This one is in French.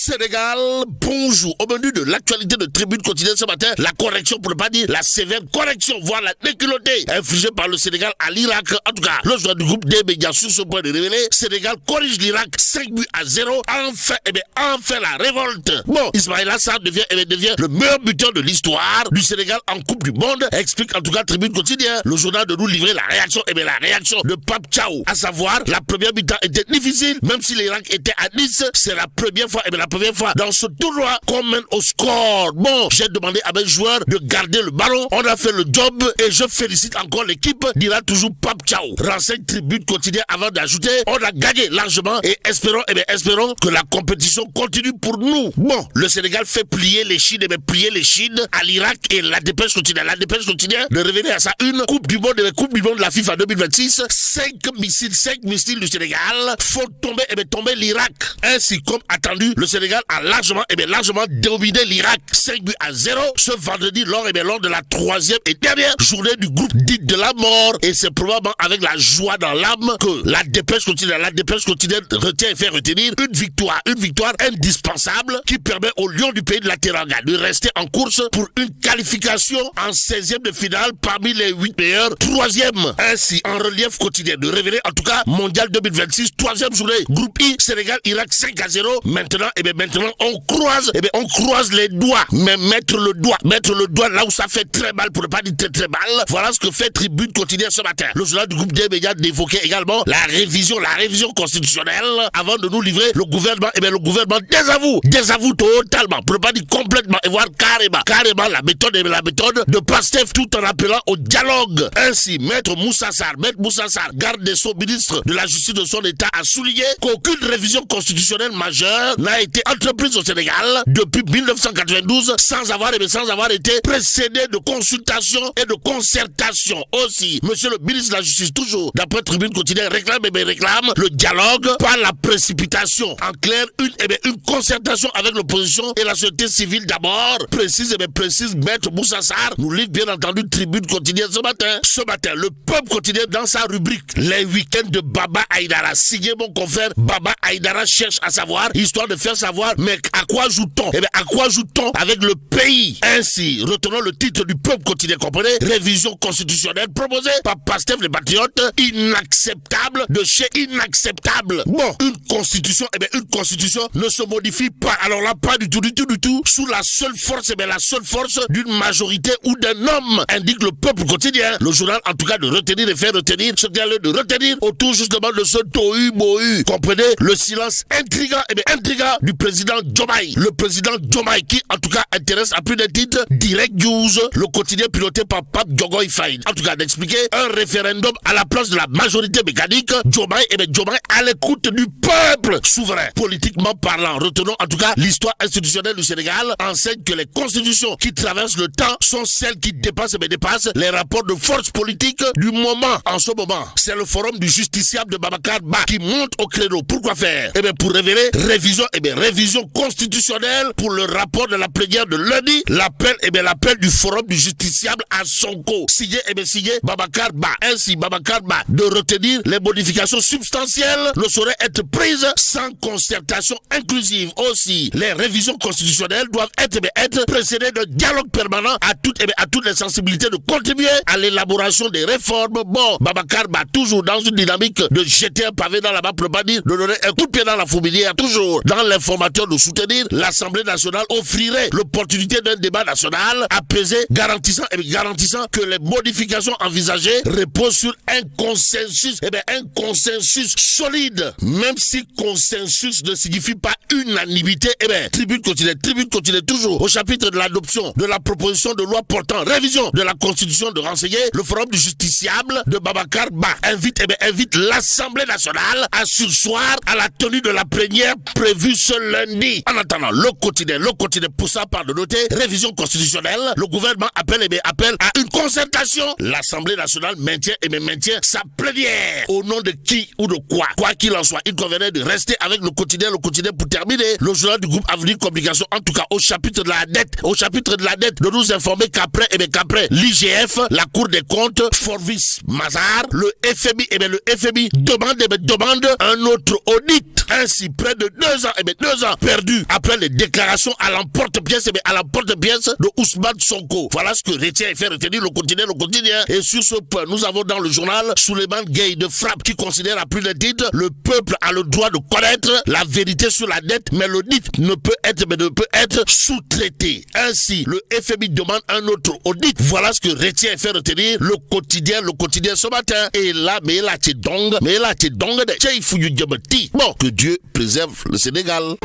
Sénégal, bonjour. Au menu de l'actualité de Tribune quotidienne ce matin, la correction, pour ne pas dire la sévère correction, voire la déculottée infligée par le Sénégal à l'Irak. En tout cas, le joueur du groupe des médias sur ce point de révéler, Sénégal corrige l'Irak 5-0. Enfin la révolte. Bon, Ismaïla Sarr devient le meilleur buteur de l'histoire du Sénégal en Coupe du Monde, explique en tout cas Tribune quotidienne. Le journal de nous livrer la réaction de Pape Thiaw. À savoir, la première mi-temps était difficile, même si l'Irak était à 10, c'est la première fois dans ce tournoi qu'on mène au score. Bon, j'ai demandé à mes joueurs de garder le ballon, on a fait le job et je félicite encore l'équipe, dira toujours Pape Thiaw. Renseigne Tribune quotidienne avant d'ajouter, on a gagné largement et espérons que la compétition continue pour nous. Bon, le Sénégal fait plier les Chines à l'Irak et la dépêche quotidienne de revenir à sa une Coupe du Monde de la FIFA 2026. 5 missiles du Sénégal font tomber l'Irak. Ainsi, comme attendu, le Sénégal a largement dominé l'Irak 5-0 ce vendredi lors de la 3e et dernière journée du groupe dit de la mort. Et c'est probablement avec la joie dans l'âme que la dépêche quotidienne retient et fait retenir une victoire indispensable qui permet aux Lions du pays de la Teranga de rester en course pour une qualification en 16e de finale parmi les 8 meilleurs, 3e. Ainsi, en relief quotidien de révéler en tout cas Mondial 2026, 3e journée, groupe I, Sénégal, Irak 5-0. Maintenant, on croise les doigts, mais mettre le doigt là où ça fait très mal, pour ne pas dire très mal. Voilà ce que fait Tribune quotidienne ce matin. Le journal du groupe des médias d'évoquer également la révision constitutionnelle avant de nous livrer le gouvernement désavoue totalement, pour ne pas dire complètement, et voire carrément la méthode de Pastef, tout en appelant au dialogue. Ainsi, Maître Moussa Sarr, garde des sceaux, ministre de la justice de son état, a souligné qu'aucune révision constitutionnelle majeure n'a été entreprise au Sénégal depuis 1992 sans avoir été précédée de consultation et de concertation. Aussi, monsieur le ministre de la Justice, toujours d'après Tribune quotidienne, réclame le dialogue par la précipitation. En clair, une concertation avec l'opposition et la société civile d'abord, précise Maître Moussa Sarr, nous livre bien entendu Tribune quotidienne ce matin, le Peuple quotidien dans sa rubrique les week-ends de Baba Aïdara, signé mon confrère Baba Aïdara, cherche à savoir, histoire de faire savoir, mais à quoi joue-t-on avec le pays? Ainsi, retenons le titre du Peuple quotidien, comprenez, révision constitutionnelle proposée par Pastef les patriotes, inacceptable de chez inacceptable. Bon, une constitution ne se modifie pas, alors là, pas du tout, sous la seule force d'une majorité ou d'un homme, indique le Peuple quotidien. Le journal, en tout cas, de retenir et faire retenir, ce qu'il y a lieu de retenir autour justement de ce tohu-bohu. Comprenez le silence intriguant du président Diomaye. Le président Diomaye qui, en tout cas, intéresse à plus d'un titre Direct News, le quotidien piloté par Pape Diogoy Faye. En tout cas, d'expliquer un référendum à la place de la majorité mécanique. Diomaye à l'écoute du peuple souverain. Politiquement parlant, retenons en tout cas l'histoire institutionnelle du Sénégal enseigne que les constitutions qui traversent le temps sont celles qui dépassent les rapports de force politique du moment. En ce moment, c'est le forum du justiciable de Babacar Ba qui monte au créneau. Pourquoi faire? Pour révéler révision constitutionnelle pour le rapport de la plénière de lundi, l'appel du forum du justiciable à Sonko. Signé Babacar Ba. Ainsi, Babacar Ba de retenir les modifications substantielles ne sauraient être prises sans concertation inclusive. Aussi, les révisions constitutionnelles doivent être précédées de dialogue permanent à toutes les sensibilités de contribuer à l'élaboration des réformes. Bon, Babacar Ba, toujours dans une dynamique de jeter un pavé dans la main, pour ne pas dire de donner un coup de pied dans la fourmilière, toujours dans l'informateur de soutenir l'Assemblée nationale offrirait l'opportunité d'un débat national apaisé, garantissant que les modifications envisagées reposent sur un consensus solide. Même si consensus ne signifie pas unanimité, Tribune continue toujours au chapitre de l'adoption de la proposition de loi portant révision de la Constitution de renseigner, le forum du justiciable de Babacar Ba invite l'Assemblée nationale à surseoir à la tenue de la plénière prévue ce lundi. En attendant, le quotidien poussant par de noter révision constitutionnelle, le gouvernement appelle à une concertation. L'Assemblée nationale maintient sa plénière. Au nom de qui ou de quoi? Quoi qu'il en soit, il convenait de rester avec le quotidien pour terminer. Le journal du groupe Avenir Communication, en tout cas au chapitre de la dette, de nous informer qu'après l'IGF, la Cour des comptes, Forvis Mazar, le FMI demande un autre audit. Ainsi, près de 2 ans, 2 ans perdus après les déclarations à l'emporte-pièce, à l'emporte-pièce de Ousmane Sonko. Voilà ce que retient et fait retenir le quotidien. Et sur ce point, nous avons dans le journal Souleymane Gueye de Frappe qui considère à plus d'un titre, le peuple a le droit de connaître la vérité sur la dette, mais le dette ne peut être sous-traité. Ainsi, le FMI demande un autre audit. Voilà ce que retient et fait retenir le quotidien ce matin. Et là, mais là, tu dongue de Bon, que Dieu préserve le Sénégal.